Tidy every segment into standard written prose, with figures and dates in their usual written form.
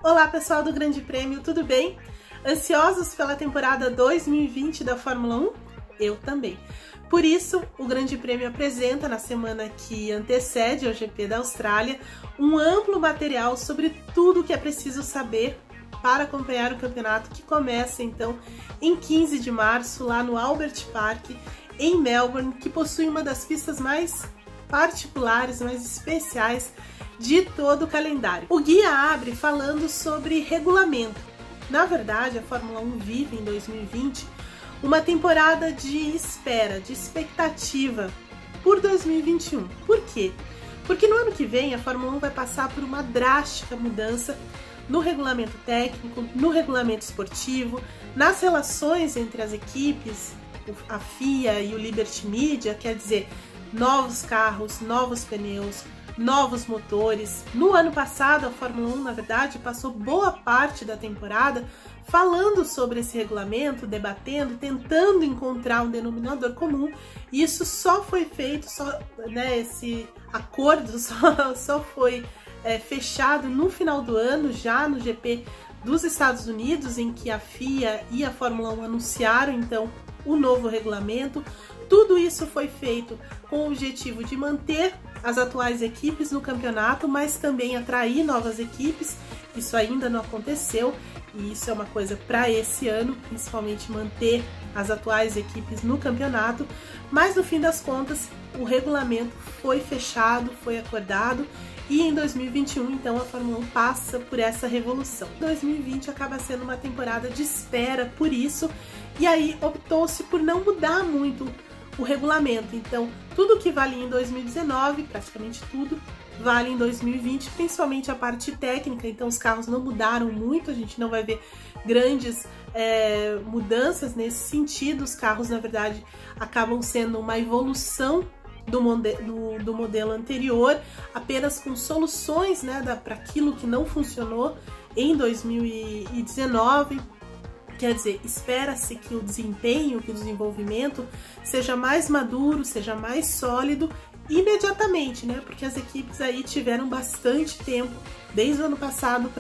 Olá pessoal do Grande Prêmio, tudo bem? Ansiosos pela temporada 2020 da Fórmula 1? Eu também. Por isso, o Grande Prêmio apresenta, na semana que antecede ao GP da Austrália, um amplo material sobre tudo o que é preciso saber para acompanhar o campeonato, que começa então em 15 de março, lá no Albert Park, em Melbourne, que possui uma das pistas mais particulares, mais especiais de todo o calendário. O guia abre falando sobre regulamento. Na verdade, a Fórmula 1 vive em 2020 uma temporada de espera, de expectativa por 2021. Por quê? Porque no ano que vem a Fórmula 1 vai passar por uma drástica mudança no regulamento técnico, no regulamento esportivo, nas relações entre as equipes, a FIA e o Liberty Media, quer dizer, novos carros, novos pneus, novos motores. No ano passado, a Fórmula 1, na verdade, passou boa parte da temporada falando sobre esse regulamento, debatendo, tentando encontrar um denominador comum. E isso só foi feito, esse acordo só foi fechado no final do ano, já no GP dos Estados Unidos, em que a FIA e a Fórmula 1 anunciaram, então, o novo regulamento. Tudo isso foi feito com o objetivo de manter as atuais equipes no campeonato, mas também atrair novas equipes. Isso ainda não aconteceu e isso é uma coisa para esse ano, principalmente manter as atuais equipes no campeonato. Mas no fim das contas, o regulamento foi fechado, foi acordado e em 2021, então, a Fórmula 1 passa por essa revolução. 2020 acaba sendo uma temporada de espera por isso, e aí optou-se por não mudar muito o regulamento. Então, tudo que vale em 2019, praticamente tudo, vale em 2020, principalmente a parte técnica. Então, os carros não mudaram muito, a gente não vai ver grandes mudanças nesse sentido. Os carros, na verdade, acabam sendo uma evolução do modelo anterior, apenas com soluções, para aquilo que não funcionou em 2019. Quer dizer, espera-se que o desempenho, que o desenvolvimento seja mais maduro, seja mais sólido imediatamente, porque as equipes aí tiveram bastante tempo, desde o ano passado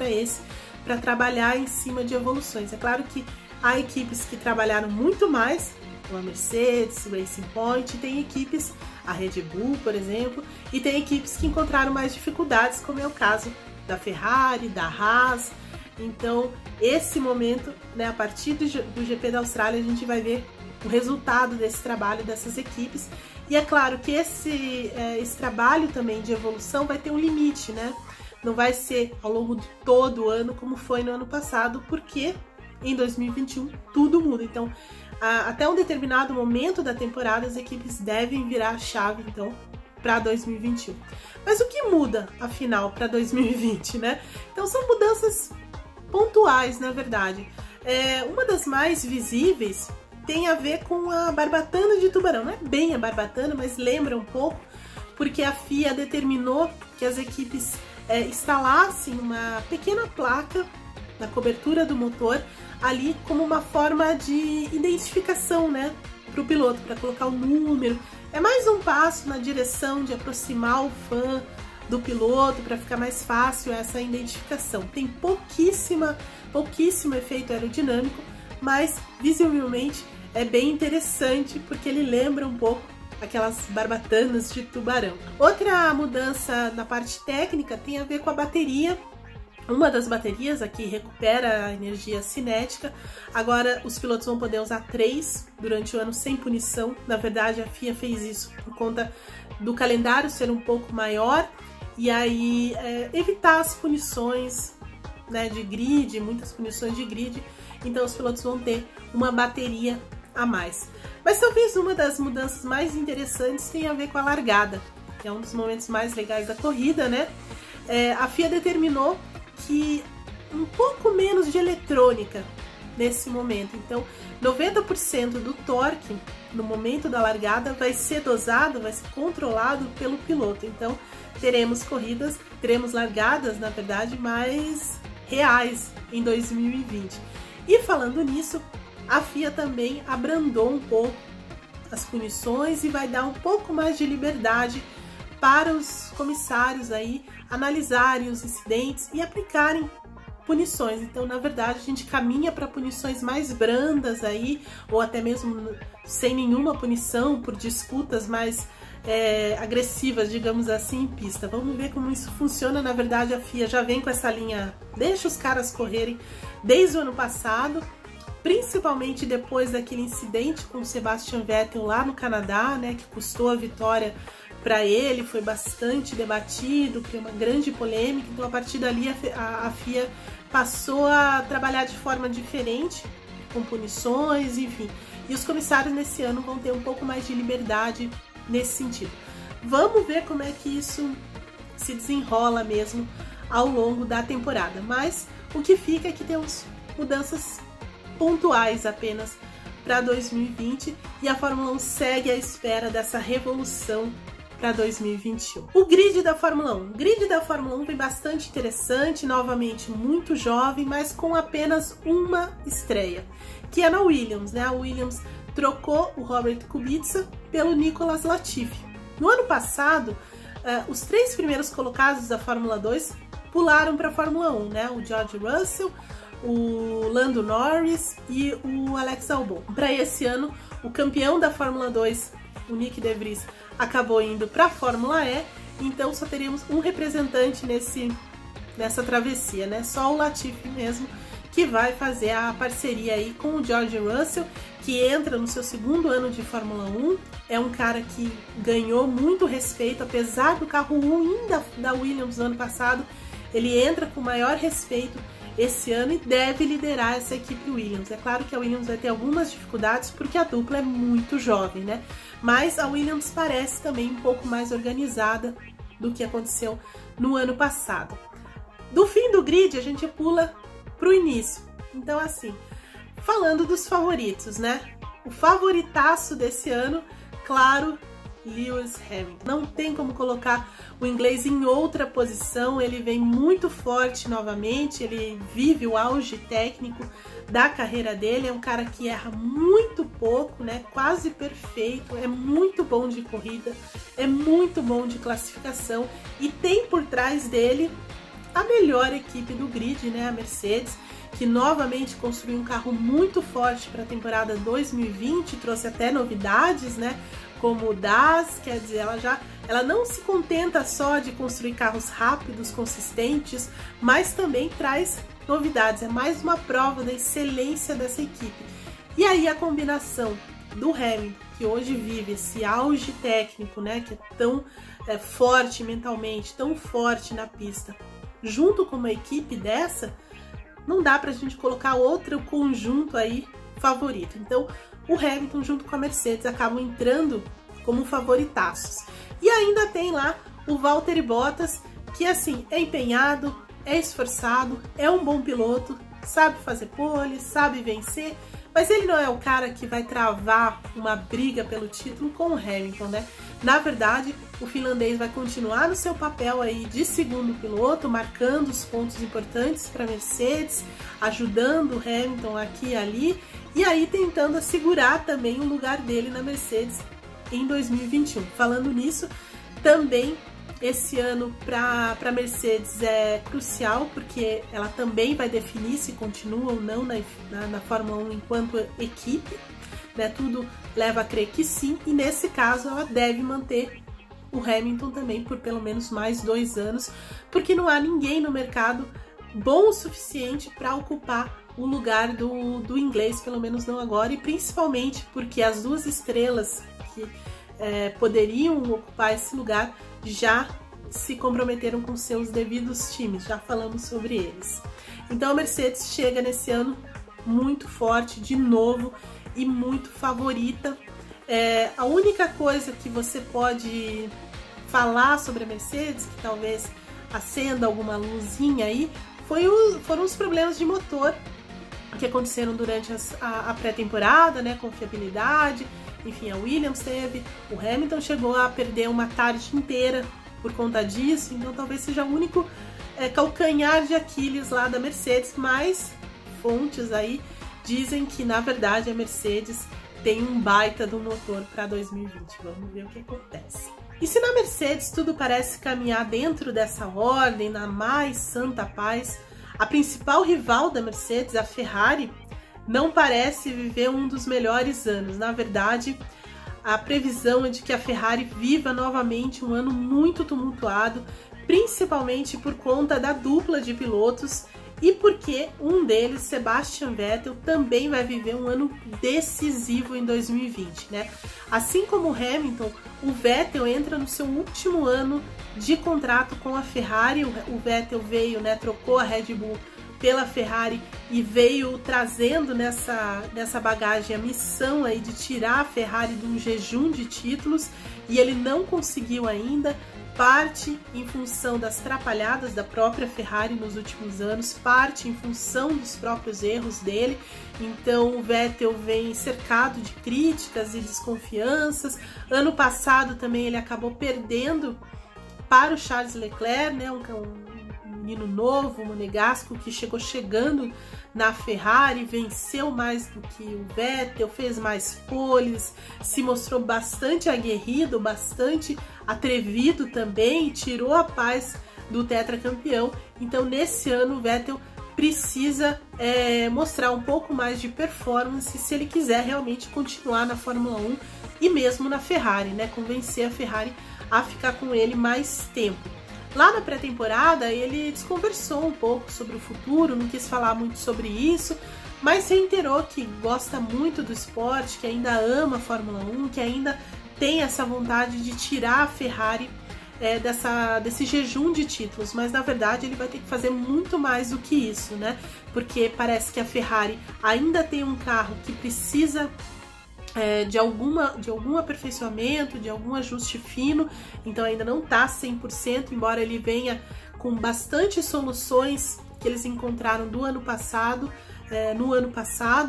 para trabalhar em cima de evoluções. É claro que há equipes que trabalharam muito mais, como a Mercedes, o Racing Point, tem equipes, a Red Bull, por exemplo, e tem equipes que encontraram mais dificuldades, como é o caso da Ferrari, da Haas. Então, esse momento, a partir do GP da Austrália, a gente vai ver o resultado desse trabalho dessas equipes. E é claro que esse trabalho também de evolução vai ter um limite, Não vai ser ao longo de todo o ano como foi no ano passado, porque em 2021 tudo muda. Então, até um determinado momento da temporada, as equipes devem virar a chave, então, para 2021. Mas o que muda, afinal, para 2020, Então, são mudanças pontuais, na verdade. Uma das mais visíveis tem a ver com a barbatana de tubarão. Não é bem a barbatana, mas lembra um pouco, porque a FIA determinou que as equipes instalassem uma pequena placa na cobertura do motor, ali como uma forma de identificação, para o piloto, para colocar o número. É mais um passo na direção de aproximar o fã do piloto, para ficar mais fácil essa identificação. Tem pouquíssimo efeito aerodinâmico, mas visivelmente é bem interessante, porque ele lembra um pouco aquelas barbatanas de tubarão. Outra mudança na parte técnica tem a ver com a bateria. Uma das baterias aqui recupera a energia cinética. Agora os pilotos vão poder usar 3 durante o ano sem punição. Na verdade, a FIA fez isso por conta do calendário ser um pouco maior e aí evitar as punições de grid, muitas punições de grid. Então os pilotos vão ter uma bateria a mais. Mas talvez uma das mudanças mais interessantes tenha a ver com a largada, que é um dos momentos mais legais da corrida, A FIA determinou que um pouco menos de eletrônica nesse momento. Então, 90% do torque no momento da largada vai ser dosado, vai ser controlado pelo piloto. Então, teremos largadas, na verdade, mais reais em 2020. E falando nisso, a FIA também abrandou um pouco as punições e vai dar um pouco mais de liberdade para os comissários aí analisarem os incidentes e aplicarem punições. Então, na verdade, a gente caminha para punições mais brandas aí, ou até mesmo sem nenhuma punição, por disputas mais agressivas, digamos assim, em pista. Vamos ver como isso funciona. Na verdade, a FIA já vem com essa linha, deixa os caras correrem desde o ano passado, principalmente depois daquele incidente com o Sebastian Vettel lá no Canadá, né, que custou a vitória para ele, foi bastante debatido, criou uma grande polêmica. Então, a partir dali, a FIA passou a trabalhar de forma diferente, com punições, enfim. E os comissários nesse ano vão ter um pouco mais de liberdade nesse sentido. Vamos ver como é que isso se desenrola mesmo ao longo da temporada. Mas o que fica é que temos mudanças pontuais apenas para 2020 e a Fórmula 1 segue à espera dessa revolução para 2021. O grid da Fórmula 1. O grid da Fórmula 1 vem bastante interessante, novamente muito jovem, mas com apenas uma estreia, que é na Williams, né? A Williams trocou o Robert Kubica pelo Nicolas Latifi. No ano passado, os 3 primeiros colocados da Fórmula 2 pularam para a Fórmula 1, né? O George Russell, o Lando Norris e o Alex Albon. Para esse ano, o campeão da Fórmula 2, o Nick De Vries, acabou indo para a Fórmula E, então só teremos um representante nessa travessia, né? Só o Latifi mesmo, que vai fazer a parceria aí com o George Russell, que entra no seu 2º ano de Fórmula 1. É um cara que ganhou muito respeito, apesar do carro ruim da Williams no ano passado, ele entra com maior respeito esse ano e deve liderar essa equipe Williams. É claro que a Williams vai ter algumas dificuldades porque a dupla é muito jovem, né? Mas a Williams parece também um pouco mais organizada do que aconteceu no ano passado. Do fim do grid, a gente pula para o início. Então, assim, falando dos favoritos, né? O favoritaço desse ano, claro, Lewis Hamilton. Não tem como colocar o inglês em outra posição, ele vem muito forte novamente, ele vive o auge técnico da carreira dele, é um cara que erra muito pouco, né? Quase perfeito, é muito bom de corrida, é muito bom de classificação e tem por trás dele a melhor equipe do grid, né? A Mercedes, que novamente construiu um carro muito forte para a temporada 2020, trouxe até novidades, né? Como o DAS, quer dizer, ela não se contenta só de construir carros rápidos, consistentes, mas também traz novidades. É mais uma prova da excelência dessa equipe. E aí a combinação do Hamilton, que hoje vive esse auge técnico, né, que é tão forte mentalmente, tão forte na pista, junto com uma equipe dessa, não dá pra gente colocar outro conjunto aí favorito. Então, o Hamilton junto com a Mercedes acabam entrando como favoritaços. E ainda tem lá o Valtteri Bottas, que assim, é empenhado, é esforçado, é um bom piloto, sabe fazer pole, sabe vencer, mas ele não é o cara que vai travar uma briga pelo título com o Hamilton, né? Na verdade, o finlandês vai continuar no seu papel aí de segundo piloto, marcando os pontos importantes para a Mercedes, ajudando o Hamilton aqui e ali, e aí tentando assegurar também o lugar dele na Mercedes em 2021. Falando nisso, também esse ano para a Mercedes é crucial, porque ela também vai definir se continua ou não na Fórmula 1 enquanto equipe, né? Tudo leva a crer que sim, e nesse caso ela deve manter o Hamilton também por pelo menos mais 2 anos, porque não há ninguém no mercado bom o suficiente para ocupar o lugar do inglês, pelo menos não agora, e principalmente porque as 2 estrelas que poderiam ocupar esse lugar já se comprometeram com seus devidos times, já falamos sobre eles. Então a Mercedes chega nesse ano muito forte de novo e muito favorita. A única coisa que você pode falar sobre a Mercedes, que talvez acenda alguma luzinha aí, foram os problemas de motor que aconteceram durante a pré-temporada, né, confiabilidade. Enfim, a Williams teve, o Hamilton chegou a perder uma tarde inteira por conta disso, então talvez seja o único calcanhar de Aquiles lá da Mercedes, mas fontes aí dizem que na verdade a Mercedes tem um baita do motor para 2020. Vamos ver o que acontece. E se na Mercedes tudo parece caminhar dentro dessa ordem, na mais santa paz, a principal rival da Mercedes, a Ferrari, não parece viver um dos melhores anos. Na verdade, a previsão é de que a Ferrari viva novamente um ano muito tumultuado, principalmente por conta da dupla de pilotos e porque um deles, Sebastian Vettel, também vai viver um ano decisivo em 2020, né? Assim como o Hamilton, o Vettel entra no seu último ano de contrato com a Ferrari. O Vettel veio, né, trocou a Red Bull pela Ferrari e veio trazendo nessa bagagem a missão aí de tirar a Ferrari de um jejum de títulos, e ele não conseguiu ainda, parte em função das trapalhadas da própria Ferrari nos últimos anos, parte em função dos próprios erros dele. Então o Vettel vem cercado de críticas e desconfianças. Ano passado também ele acabou perdendo para o Charles Leclerc, né, um menino novo, monegasco, que chegando na Ferrari, venceu mais do que o Vettel, fez mais poles, se mostrou bastante aguerrido, bastante atrevido também, tirou a paz do tetracampeão. Então nesse ano o Vettel precisa mostrar um pouco mais de performance se ele quiser realmente continuar na Fórmula 1 e mesmo na Ferrari, né, convencer a Ferrari a ficar com ele mais tempo. Lá na pré-temporada ele desconversou um pouco sobre o futuro, não quis falar muito sobre isso, mas reiterou que gosta muito do esporte, que ainda ama a Fórmula 1, que ainda tem essa vontade de tirar a Ferrari desse jejum de títulos, mas na verdade ele vai ter que fazer muito mais do que isso, né? Porque parece que a Ferrari ainda tem um carro que precisa de algum aperfeiçoamento, de algum ajuste fino, então ainda não está 100%, embora ele venha com bastante soluções que eles encontraram no ano passado.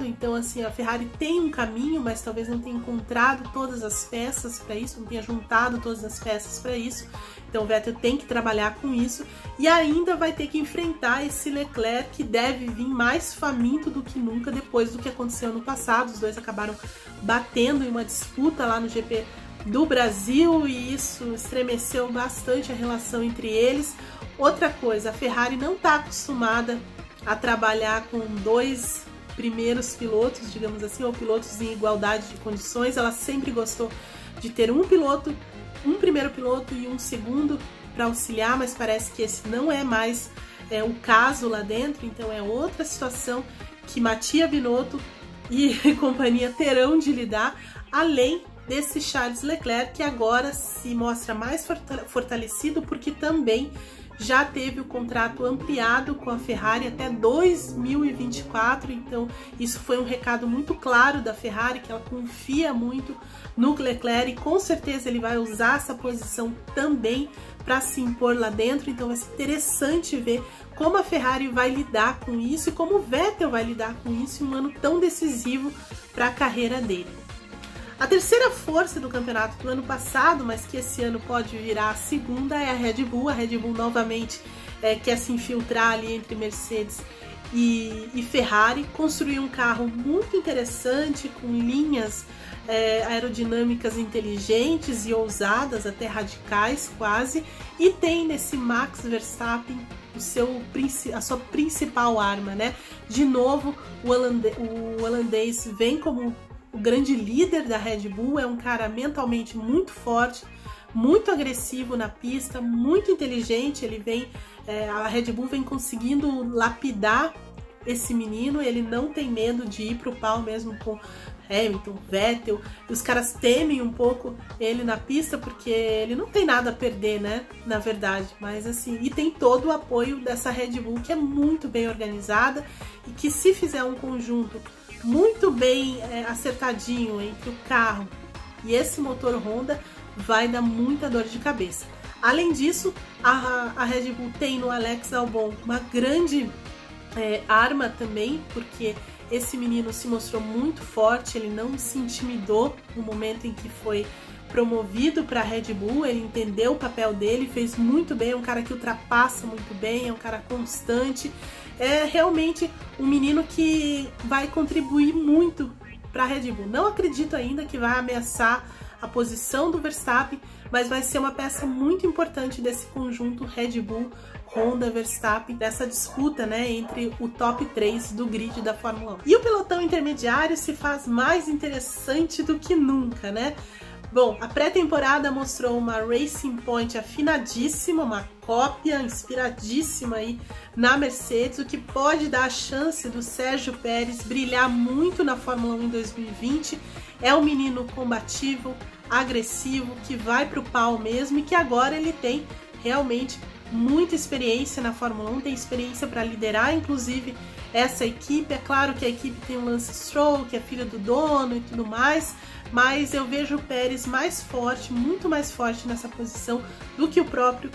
Então assim, a Ferrari tem um caminho, mas talvez não tenha encontrado todas as peças para isso, não tenha juntado todas as peças para isso. Então o Vettel tem que trabalhar com isso e ainda vai ter que enfrentar esse Leclerc, que deve vir mais faminto do que nunca depois do que aconteceu no passado. Os dois acabaram batendo em uma disputa lá no GP do Brasil e isso estremeceu bastante a relação entre eles. Outra coisa, a Ferrari não está acostumada a trabalhar com dois primeiros pilotos, digamos assim, ou pilotos em igualdade de condições. Ela sempre gostou de ter um primeiro piloto e um segundo para auxiliar, mas parece que esse não é mais o caso lá dentro. Então é outra situação que Mattia Binotto e companhia terão de lidar, além desse Charles Leclerc, que agora se mostra mais fortalecido porque também já teve o contrato ampliado com a Ferrari até 2024, então isso foi um recado muito claro da Ferrari, que ela confia muito no Leclerc e com certeza ele vai usar essa posição também para se impor lá dentro. Então vai ser interessante ver como a Ferrari vai lidar com isso e como o Vettel vai lidar com isso em um ano tão decisivo para a carreira dele. A terceira força do campeonato do ano passado, mas que esse ano pode virar a segunda, é a Red Bull. A Red Bull novamente quer se infiltrar ali entre Mercedes e Ferrari. Construiu um carro muito interessante, com linhas aerodinâmicas inteligentes e ousadas, até radicais quase, e tem nesse Max Verstappen a sua principal arma, né? De novo, o holandês vem como o grande líder da Red Bull, é um cara mentalmente muito forte, muito agressivo na pista, muito inteligente. A Red Bull vem conseguindo lapidar esse menino, ele não tem medo de ir pro pau mesmo com Hamilton, Vettel. Os caras temem um pouco ele na pista porque ele não tem nada a perder, né, na verdade. Mas assim, e tem todo o apoio dessa Red Bull, que é muito bem organizada e que, se fizer um conjunto muito bem acertadinho entre o carro e esse motor Honda, vai dar muita dor de cabeça. Além disso, a Red Bull tem no Alex Albon uma grande arma também, porque esse menino se mostrou muito forte, ele não se intimidou no momento em que foi promovido para a Red Bull, ele entendeu o papel dele, fez muito bem, é um cara que ultrapassa muito bem, é um cara constante, é realmente um menino que vai contribuir muito para a Red Bull. Não acredito ainda que vai ameaçar a posição do Verstappen, mas vai ser uma peça muito importante desse conjunto Red Bull, Honda, Verstappen, dessa disputa, né, entre o top 3 do grid da Fórmula 1. E o pelotão intermediário se faz mais interessante do que nunca, né? Bom, a pré-temporada mostrou uma Racing Point afinadíssima, uma cópia inspiradíssima aí na Mercedes, o que pode dar a chance do Sérgio Pérez brilhar muito na Fórmula 1 em 2020. É um menino combativo, agressivo, que vai pro pau mesmo e que agora ele tem realmente muita experiência na Fórmula 1, tem experiência para liderar, inclusive, essa equipe. É claro que a equipe tem o Lance Stroll, que é filho do dono e tudo mais, mas eu vejo o Pérez mais forte, muito mais forte nessa posição do que o próprio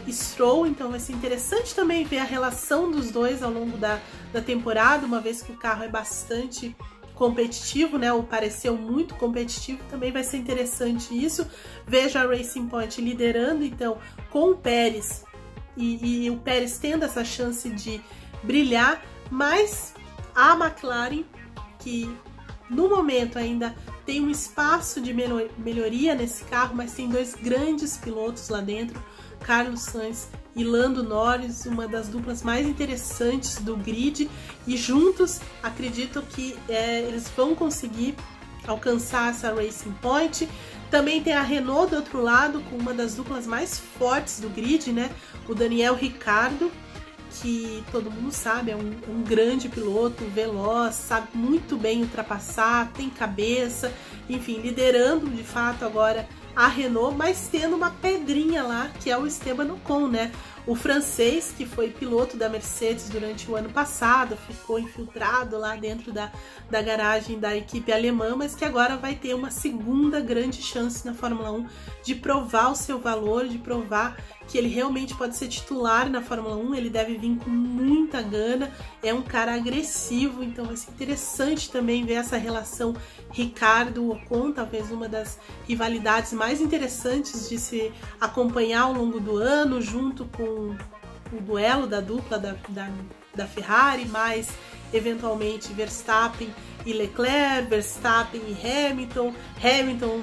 Stroll, então vai ser interessante também ver a relação dos dois ao longo da temporada, uma vez que o carro é bastante competitivo, né, ou pareceu muito competitivo, também vai ser interessante isso. Vejo a Racing Point liderando, então, com o Pérez, e o Pérez tendo essa chance de brilhar, mas a McLaren, que no momento ainda tem um espaço de melhoria nesse carro, mas tem dois grandes pilotos lá dentro, Carlos Sainz e Lando Norris, uma das duplas mais interessantes do grid, e juntos acredito que eles vão conseguir alcançar essa Racing Point. Também tem a Renault do outro lado, com uma das duplas mais fortes do grid, né? O Daniel Ricciardo, que todo mundo sabe, é um grande piloto, veloz, sabe muito bem ultrapassar, tem cabeça, enfim, liderando de fato agora a Renault, mas tendo uma pedrinha lá, que é o Esteban Ocon, né? O francês, que foi piloto da Mercedes durante o ano passado, ficou infiltrado lá dentro da garagem da equipe alemã, mas que agora vai ter uma segunda grande chance na Fórmula 1 de provar o seu valor, de provar que ele realmente pode ser titular na Fórmula 1, ele deve vir com muita gana, é um cara agressivo, então vai ser interessante também ver essa relação Ricciardo-Ocon, talvez uma das rivalidades mais interessantes de se acompanhar ao longo do ano, junto com o duelo da dupla da Ferrari, mais eventualmente Verstappen e Leclerc, Verstappen e Hamilton,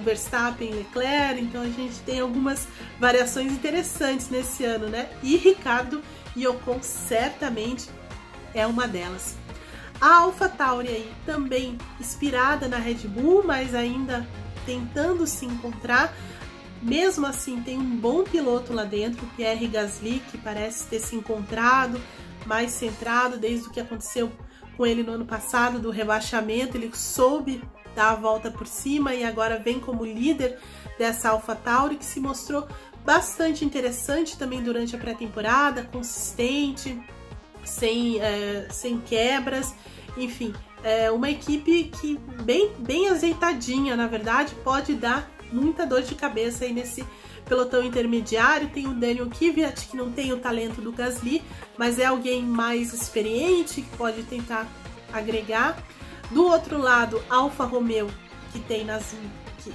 Verstappen e Leclerc. Então a gente tem algumas variações interessantes nesse ano, né? E Ricciardo e Ocon certamente é uma delas. A AlphaTauri aí também inspirada na Red Bull, mas ainda tentando se encontrar. Mesmo assim, tem um bom piloto lá dentro, Pierre Gasly, que parece ter se encontrado, mais centrado desde o que aconteceu com ele no ano passado, do rebaixamento. Ele soube dar a volta por cima e agora vem como líder dessa AlphaTauri, que se mostrou bastante interessante também durante a pré-temporada, consistente, sem quebras, enfim, uma equipe que bem azeitadinha, na verdade, pode dar muita dor de cabeça aí nesse pelotão intermediário. Tem o Daniel Kvyat, que não tem o talento do Gasly, mas é alguém mais experiente, que pode tentar agregar. Do outro lado, Alfa Romeo, que tem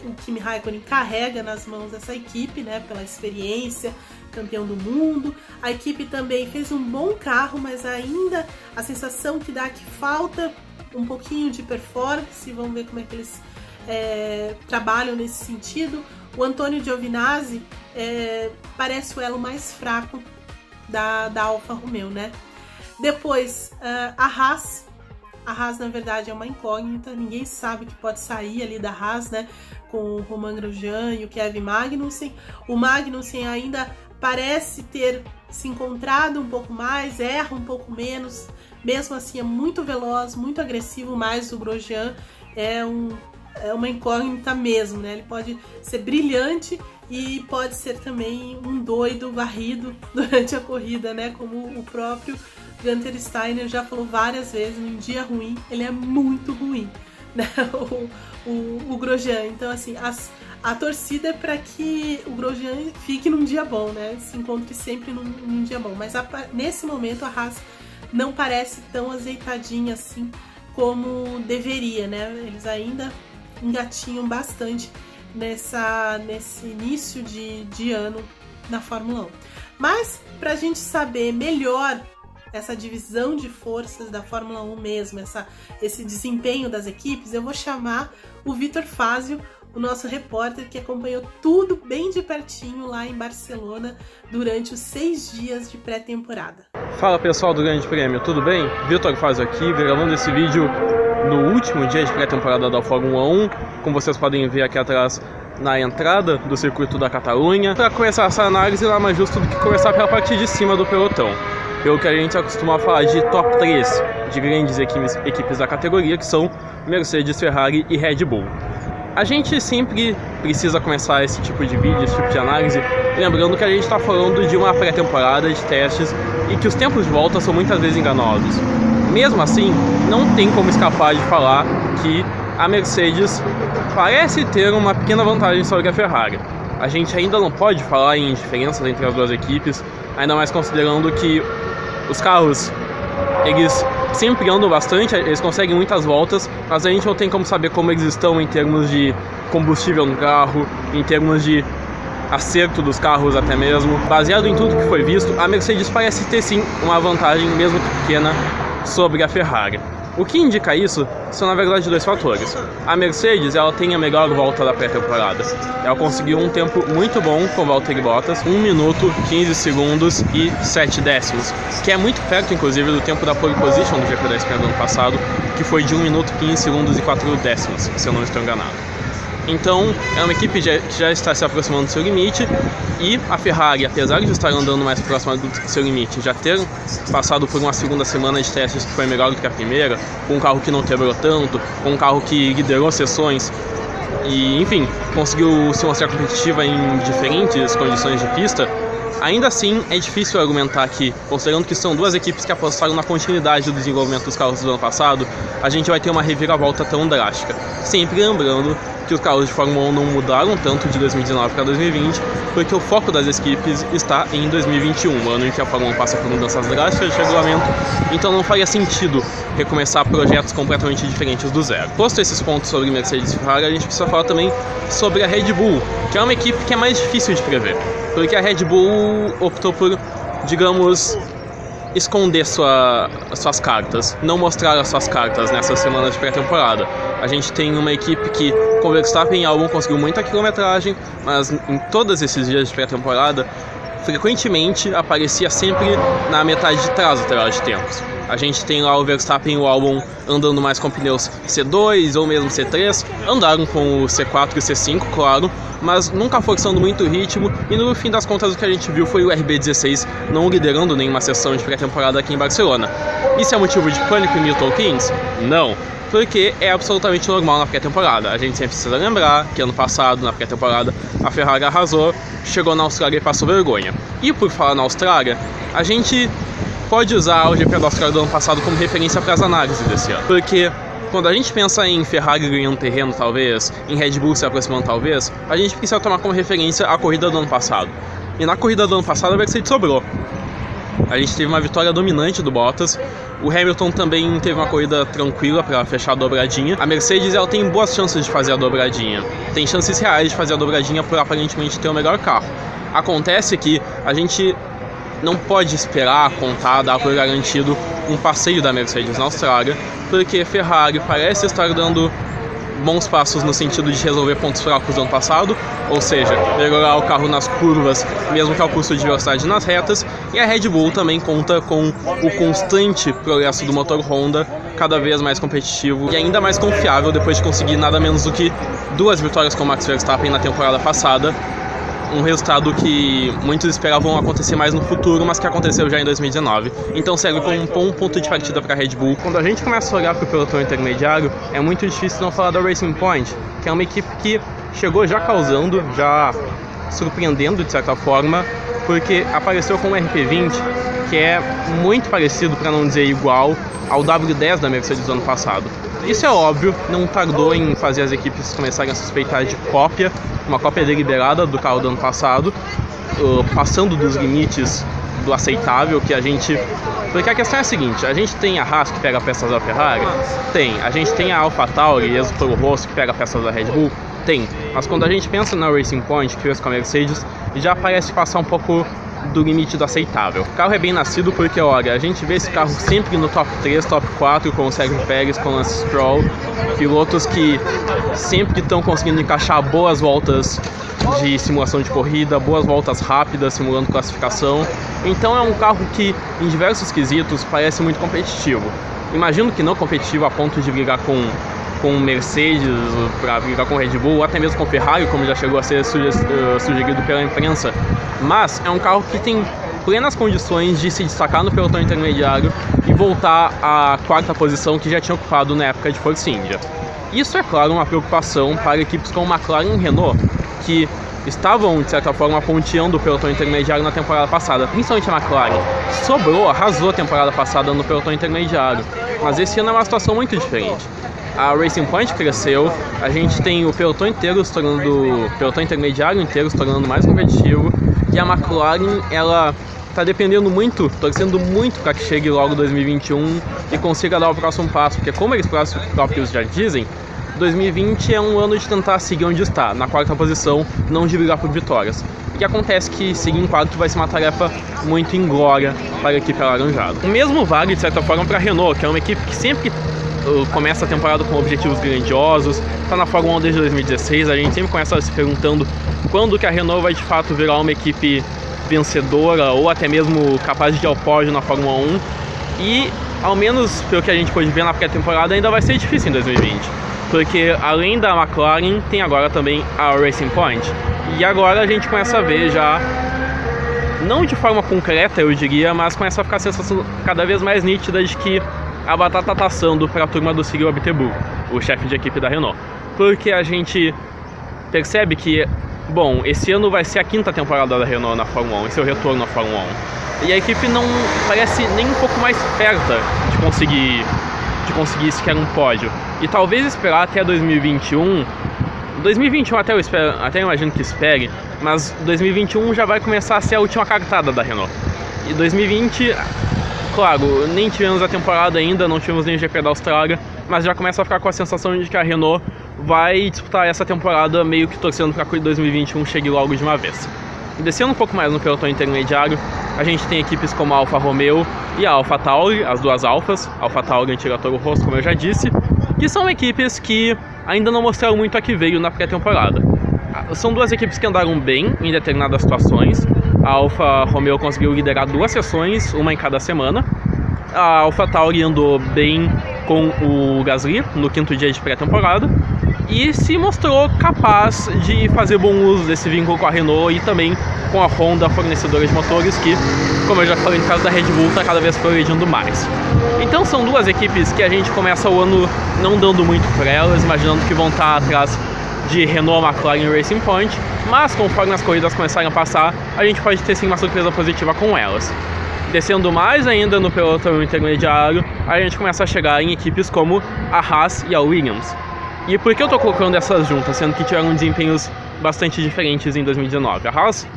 o Kimi Raikkonen carrega nas mãos essa equipe, né, pela experiência, campeão do mundo. A equipe também fez um bom carro, mas ainda a sensação que dá é que falta um pouquinho de performance. Vamos ver como é que eles trabalham nesse sentido. O Antonio Giovinazzi parece o elo mais fraco da Alfa Romeo, né? Depois, a Haas. A Haas, na verdade, é uma incógnita, ninguém sabe o que pode sair ali da Haas, né? Com o Romain Grosjean e o Kevin Magnussen. O Magnussen ainda parece ter se encontrado um pouco mais, erra um pouco menos, mesmo assim é muito veloz, muito agressivo, mas o Grosjean é uma incógnita mesmo, né? Ele pode ser brilhante e pode ser também um doido varrido durante a corrida, né? Como o próprio Gunther Steiner já falou várias vezes, num dia ruim, ele é muito ruim, né? O Grosjean. Então, assim, a torcida é para que o Grosjean fique num dia bom, né? Se encontre sempre num dia bom. Mas nesse momento a Haas não parece tão azeitadinha assim como deveria, né? Eles ainda engatinham bastante nesse início de ano na Fórmula 1. Mas, para a gente saber melhor essa divisão de forças da Fórmula 1 mesmo, esse desempenho das equipes, eu vou chamar o Vitor Fazio, o nosso repórter que acompanhou tudo bem de pertinho lá em Barcelona durante os 6 dias de pré-temporada. Fala pessoal do Grande Prêmio, tudo bem? Vitor Fazio aqui, gravando esse vídeo no último dia de pré-temporada da Fórmula 1, como vocês podem ver aqui atrás na entrada do circuito da Catalunha. Para começar essa análise, nada mais justo do que começar pela parte de cima do pelotão, pelo que a gente acostuma falar de top 3 de grandes equipes da categoria, que são Mercedes, Ferrari e Red Bull. A gente sempre precisa começar esse tipo de vídeo, esse tipo de análise, lembrando que a gente está falando de uma pré-temporada de testes e que os tempos de volta são muitas vezes enganosos. Mesmo assim, não tem como escapar de falar que a Mercedes parece ter uma pequena vantagem sobre a Ferrari. A gente ainda não pode falar em diferenças entre as duas equipes, ainda mais considerando que os carros, eles sempre andam bastante, eles conseguem muitas voltas, mas a gente não tem como saber como eles estão em termos de combustível no carro, em termos de acerto dos carros até mesmo. Baseado em tudo que foi visto, a Mercedes parece ter sim uma vantagem, mesmo que pequena, sobre a Ferrari. O que indica isso são na verdade dois fatores. A Mercedes, ela tem a melhor volta da pré-temporada. Ela conseguiu um tempo muito bom com Valtteri Bottas, 1 minuto, 15 segundos e 7 décimos, que é muito perto inclusive do tempo da pole position do GP da Espanha do ano passado, que foi de 1 minuto, 15 segundos e 4 décimos, se eu não estou enganado. Então, é uma equipe que já está se aproximando do seu limite, e a Ferrari, apesar de estar andando mais próxima do seu limite, já ter passado por uma segunda semana de testes que foi melhor do que a primeira, com um carro que não quebrou tanto, com um carro que liderou sessões e, enfim, conseguiu se mostrar competitiva em diferentes condições de pista, ainda assim é difícil argumentar que, considerando que são duas equipes que apostaram na continuidade do desenvolvimento dos carros do ano passado, a gente vai ter uma reviravolta tão drástica. Sempre lembrando que os carros de Fórmula 1 não mudaram tanto de 2019 para 2020, porque o foco das equipes está em 2021, ano em que a Fórmula 1 passa por mudanças drásticas de regulamento, então não faria sentido recomeçar projetos completamente diferentes do zero. Posto esses pontos sobre Mercedes e Ferrari, a gente precisa falar também sobre a Red Bull, que é uma equipe que é mais difícil de prever, porque a Red Bull optou por, digamos, esconder suas cartas, não mostrar as suas cartas nessas semanas de pré-temporada. A gente tem uma equipe que, com Verstappen e Albon, conseguiu muita quilometragem, mas em todos esses dias de pré-temporada, frequentemente aparecia sempre na metade de trás da tabela de tempos. A gente tem lá o Verstappen e o Albon andando mais com pneus C2 ou mesmo C3, andaram com o C4 e o C5, claro, mas nunca forçando muito o ritmo, e no fim das contas o que a gente viu foi o RB16 não liderando nenhuma sessão de pré-temporada aqui em Barcelona. Isso é motivo de pânico em Milton Keynes? Não, porque é absolutamente normal na pré-temporada. A gente sempre precisa lembrar que ano passado, na pré-temporada, a Ferrari arrasou, chegou na Austrália e passou vergonha. E por falar na Austrália, a gente pode usar o GP da Austrália do ano passado como referência para as análises desse ano, porque quando a gente pensa em Ferrari ganhando terreno, talvez, em Red Bull se aproximando, talvez, a gente precisa tomar como referência a corrida do ano passado. E na corrida do ano passado a Mercedes sobrou. A gente teve uma vitória dominante do Bottas, o Hamilton também teve uma corrida tranquila para fechar a dobradinha. A Mercedes, ela tem boas chances de fazer a dobradinha, tem chances reais de fazer a dobradinha por aparentemente ter o melhor carro. Acontece que a gente não pode esperar, contar, dar por garantido um passeio da Mercedes na Austrália, porque Ferrari parece estar dando bons passos no sentido de resolver pontos fracos do ano passado, ou seja, melhorar o carro nas curvas, mesmo que ao custo de velocidade nas retas, e a Red Bull também conta com o constante progresso do motor Honda, cada vez mais competitivo e ainda mais confiável depois de conseguir nada menos do que 2 vitórias com Max Verstappen na temporada passada, um resultado que muitos esperavam acontecer mais no futuro, mas que aconteceu já em 2019. Então serve como um bom ponto de partida para a Red Bull. Quando a gente começa a olhar para o pelotão intermediário, é muito difícil não falar da Racing Point, que é uma equipe que chegou já causando, já surpreendendo de certa forma, porque apareceu com um RP20 que é muito parecido, para não dizer igual, ao W10 da Mercedes do ano passado. Isso é óbvio, não tardou em fazer as equipes começarem a suspeitar de cópia, uma cópia deliberada do carro do ano passado, passando dos limites do aceitável que a gente... Porque a questão é a seguinte, a gente tem a Haas que pega peças da Ferrari? Tem. A gente tem a AlphaTauri e a Toro Rosso que pega peças da Red Bull? Tem. Mas quando a gente pensa na Racing Point, que fez com a Mercedes, já parece passar um pouco do limite do aceitável. O carro é bem nascido porque, olha, a gente vê esse carro sempre no top 3, top 4, com o Sérgio Pérez, com o Lance Stroll, pilotos que sempre estão conseguindo encaixar boas voltas de simulação de corrida, boas voltas rápidas, simulando classificação. Então é um carro que, em diversos quesitos, parece muito competitivo. Imagino que não competitivo a ponto de brigar com Mercedes, para brigar com Red Bull, ou até mesmo com Ferrari, como já chegou a ser sugerido pela imprensa. Mas é um carro que tem plenas condições de se destacar no pelotão intermediário e voltar à quarta posição que já tinha ocupado na época de Force India. Isso é, claro, uma preocupação para equipes como McLaren e Renault, que estavam, de certa forma, ponteando o pelotão intermediário na temporada passada. Principalmente a McLaren arrasou a temporada passada no pelotão intermediário, mas esse ano é uma situação muito diferente. A Racing Point cresceu, a gente tem o pelotão intermediário inteiro se tornando mais competitivo, e a McLaren, ela está dependendo muito, torcendo muito para que chegue logo 2021 e consiga dar o próximo passo, porque como eles próprios já dizem, 2020 é um ano de tentar seguir onde está, na quarta posição, não de brigar por vitórias. E acontece que seguir em quarto vai ser uma tarefa muito inglória para a equipe alaranjada. O mesmo vale, de certa forma, para a Renault, que é uma equipe que sempre começa a temporada com objetivos grandiosos, está na Fórmula 1 desde 2016, a gente sempre começa se perguntando quando que a Renault vai de fato virar uma equipe vencedora ou até mesmo capaz de ir ao pódio na Fórmula 1, e ao menos pelo que a gente pode ver na pré-temporada ainda vai ser difícil em 2020, porque além da McLaren tem agora também a Racing Point, e agora a gente começa a ver já, não de forma concreta eu diria, mas começa a ficar a sensação cada vez mais nítida de que a batata tá assando para a turma do Cyril Abiteboul, o chefe de equipe da Renault. Porque a gente percebe que, bom, esse ano vai ser a quinta temporada da Renault na Fórmula 1, esse é o retorno na Fórmula 1. E a equipe não parece nem um pouco mais perto de conseguir sequer um pódio. E talvez esperar até 2021 até eu imagino que espere, mas 2021 já vai começar a ser a última cartada da Renault. E 2020... Claro, nem tivemos a temporada ainda, não tivemos nem o GP da Austrália, mas já começa a ficar com a sensação de que a Renault vai disputar essa temporada meio que torcendo para que 2021 chegue logo de uma vez. E descendo um pouco mais no pelotão intermediário, a gente tem equipes como a Alfa Romeo e a Alfa Tauri, as duas Alfas, a Alfa Tauri antiga Toro Rosso, como eu já disse, que são equipes que ainda não mostraram muito a que veio na pré-temporada. São duas equipes que andaram bem em determinadas situações. A Alfa Romeo conseguiu liderar 2 sessões, uma em cada semana. A Alfa Tauri andou bem com o Gasly no 5º dia de pré-temporada e se mostrou capaz de fazer bom uso desse vínculo com a Renault e também com a Honda, fornecedora de motores, que, como eu já falei no caso da Red Bull, está cada vez progredindo mais. Então são duas equipes que a gente começa o ano não dando muito por elas, imaginando que vão estar atrás de Renault, McLaren e Racing Point, mas conforme as corridas começarem a passar, a gente pode ter sim uma surpresa positiva com elas. Descendo mais ainda no pelotão intermediário, a gente começa a chegar em equipes como a Haas e a Williams. E por que eu estou colocando essas juntas, sendo que tiveram desempenhos bastante diferentes em 2019? A Haas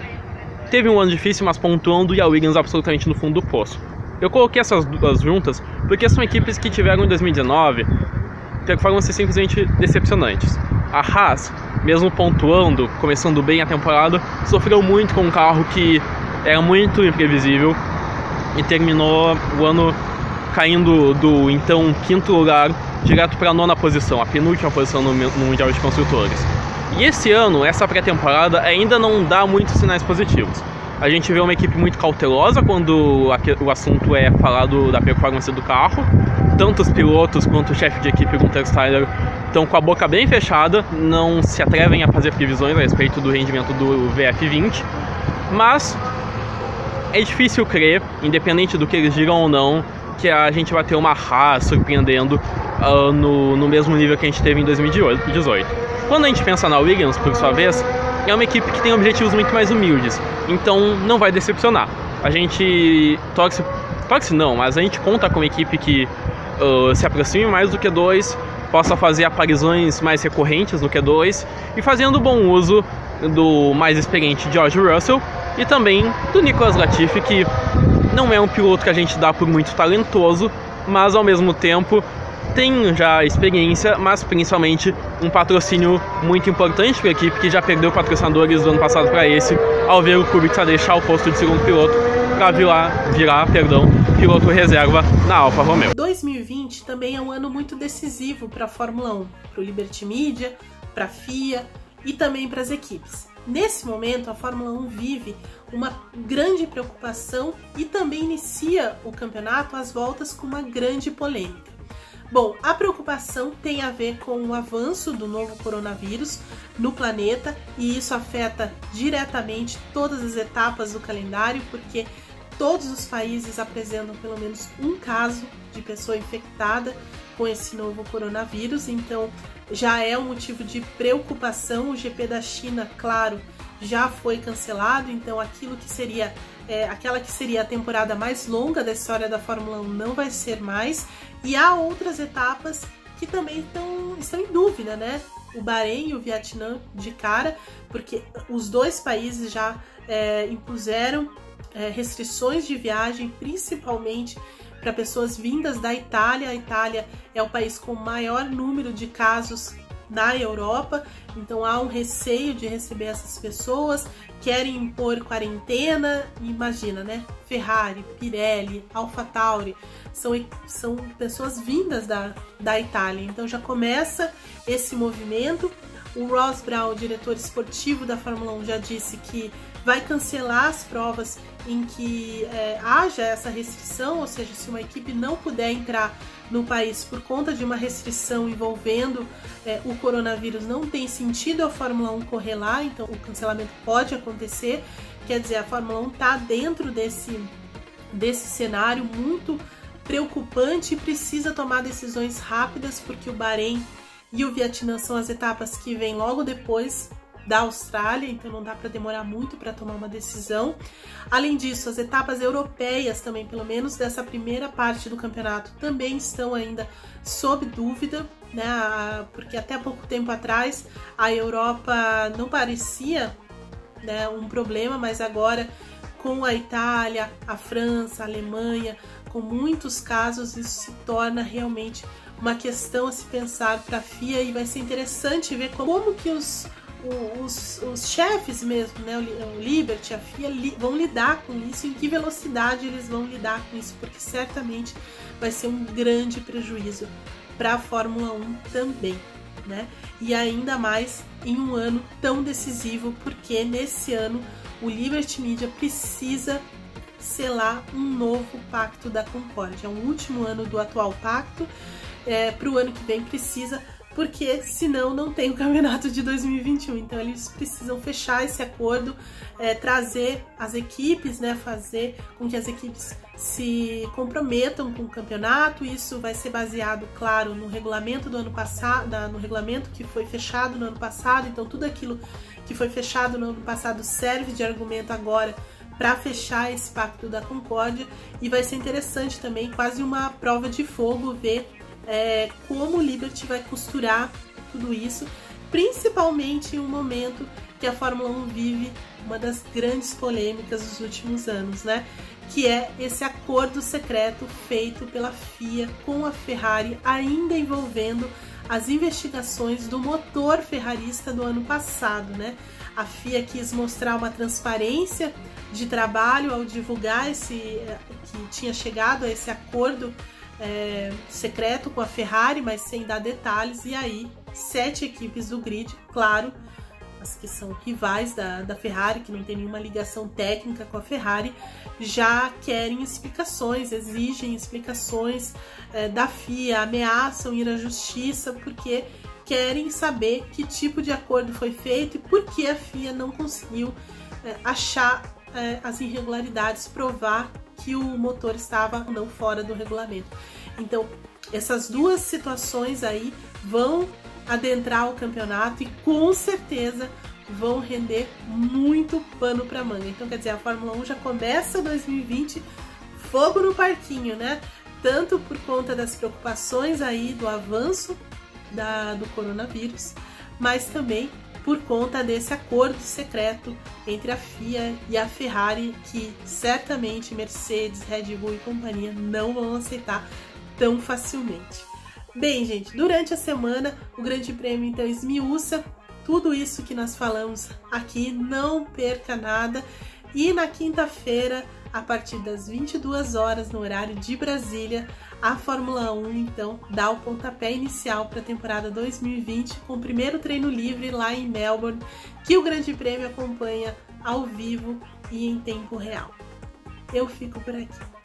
teve um ano difícil, mas pontuando, e a Williams absolutamente no fundo do poço. Eu coloquei essas duas juntas porque são equipes que tiveram em 2019 performances simplesmente decepcionantes. A Haas, mesmo pontuando, começando bem a temporada, sofreu muito com um carro que era muito imprevisível e terminou o ano caindo do então 5º lugar direto para a 9ª posição, a penúltima posição no Mundial de Construtores. E esse ano, essa pré-temporada, ainda não dá muitos sinais positivos. A gente vê uma equipe muito cautelosa quando o assunto é falar da performance do carro. Tanto os pilotos quanto o chefe de equipe, Gunther Steiner, estão com a boca bem fechada, não se atrevem a fazer previsões a respeito do rendimento do VF20. Mas é difícil crer, independente do que eles digam ou não, que a gente vai ter uma Haas surpreendendo no mesmo nível que a gente teve em 2018. Quando a gente pensa na Williams, por sua vez, é uma equipe que tem objetivos muito mais humildes, então não vai decepcionar. A gente mas a gente conta com uma equipe que se aproxime mais do Q2, possa fazer aparições mais recorrentes no Q2 e fazendo bom uso do mais experiente George Russell e também do Nicolas Latifi, que não é um piloto que a gente dá por muito talentoso, mas ao mesmo tempo tem já experiência, mas principalmente um patrocínio muito importante para a equipe, que já perdeu patrocinadores do ano passado para esse, ao ver o Kubica deixar o posto de segundo piloto para virar piloto reserva na Alfa Romeo. 2020 também é um ano muito decisivo para a Fórmula 1, para o Liberty Media, para a FIA e também para as equipes. Nesse momento, a Fórmula 1 vive uma grande preocupação e também inicia o campeonato às voltas com uma grande polêmica. Bom, a preocupação tem a ver com o avanço do novo coronavírus no planeta e isso afeta diretamente todas as etapas do calendário, porque todos os países apresentam pelo menos um caso de pessoa infectada com esse novo coronavírus, então já é um motivo de preocupação. O GP da China, claro, já foi cancelado, então aquela que seria a temporada mais longa da história da Fórmula 1 não vai ser mais, e há outras etapas que também estão em dúvida, né? O Bahrein e o Vietnã de cara, porque os dois países já impuseram restrições de viagem, principalmente para pessoas vindas da Itália. A Itália é o país com o maior número de casos na Europa, então há um receio de receber essas pessoas, querem impor quarentena. Imagina, né? Ferrari, Pirelli, AlphaTauri, são pessoas vindas da Itália, então já começa esse movimento. O Ross Brawn, diretor esportivo da Fórmula 1, já disse que vai cancelar as provas em que haja essa restrição, ou seja, se uma equipe não puder entrar no país por conta de uma restrição envolvendo o coronavírus, não tem sentido a Fórmula 1 correr lá, então o cancelamento pode acontecer. Quer dizer, a Fórmula 1 está dentro desse cenário muito preocupante e precisa tomar decisões rápidas, porque o Bahrein e o Vietnã são as etapas que vêm logo depois da Austrália, então não dá para demorar muito para tomar uma decisão. Além disso, as etapas europeias também, pelo menos dessa primeira parte do campeonato, também estão ainda sob dúvida, né? Porque até pouco tempo atrás a Europa não parecia, né, um problema, mas agora com a Itália, a França, a Alemanha, com muitos casos, isso se torna realmente uma questão a se pensar para a FIA, e vai ser interessante ver como que os chefes mesmo, né, o Liberty, a FIA, vão lidar com isso, em que velocidade eles vão lidar com isso, porque certamente vai ser um grande prejuízo para a Fórmula 1 também, né? E ainda mais em um ano tão decisivo, porque nesse ano o Liberty Media precisa selar um novo pacto da Concórdia. É o último ano do atual pacto, para o ano que vem precisa, porque senão não tem o campeonato de 2021. Então eles precisam fechar esse acordo, trazer as equipes, né, fazer com que as equipes se comprometam com o campeonato. Isso vai ser baseado, claro, no regulamento do ano passado, no regulamento que foi fechado no ano passado. Então tudo aquilo que foi fechado no ano passado serve de argumento agora para fechar esse pacto da Concórdia, e vai ser interessante também, quase uma prova de fogo, ver como o Liberty vai costurar tudo isso, principalmente em um momento que a Fórmula 1 vive uma das grandes polêmicas dos últimos anos, né? Que é esse acordo secreto feito pela FIA com a Ferrari, ainda envolvendo as investigações do motor ferrarista do ano passado, né? A FIA quis mostrar uma transparência de trabalho ao divulgar que tinha chegado a esse acordo secreto com a Ferrari, mas sem dar detalhes, e aí 7 equipes do grid, claro, as que são rivais da Ferrari, que não tem nenhuma ligação técnica com a Ferrari, já querem explicações, exigem explicações da FIA, ameaçam ir à justiça, porque querem saber que tipo de acordo foi feito e por que a FIA não conseguiu achar as irregularidades, provar que o motor estava não fora do regulamento. Então, essas duas situações aí vão adentrar o campeonato e com certeza vão render muito pano para manga. Então, quer dizer, a Fórmula 1 já começa 2020 fogo no parquinho, né? Tanto por conta das preocupações aí do avanço do coronavírus, mas também por conta desse acordo secreto entre a FIA e a Ferrari, que certamente Mercedes, Red Bull e companhia não vão aceitar tão facilmente. Bem, gente, durante a semana o Grande Prêmio então esmiuça tudo isso que nós falamos aqui, não perca nada. E na quinta-feira, a partir das 22 horas no horário de Brasília, a Fórmula 1 então dá o pontapé inicial para a temporada 2020 com o primeiro treino livre lá em Melbourne, que o Grande Prêmio acompanha ao vivo e em tempo real. Eu fico por aqui.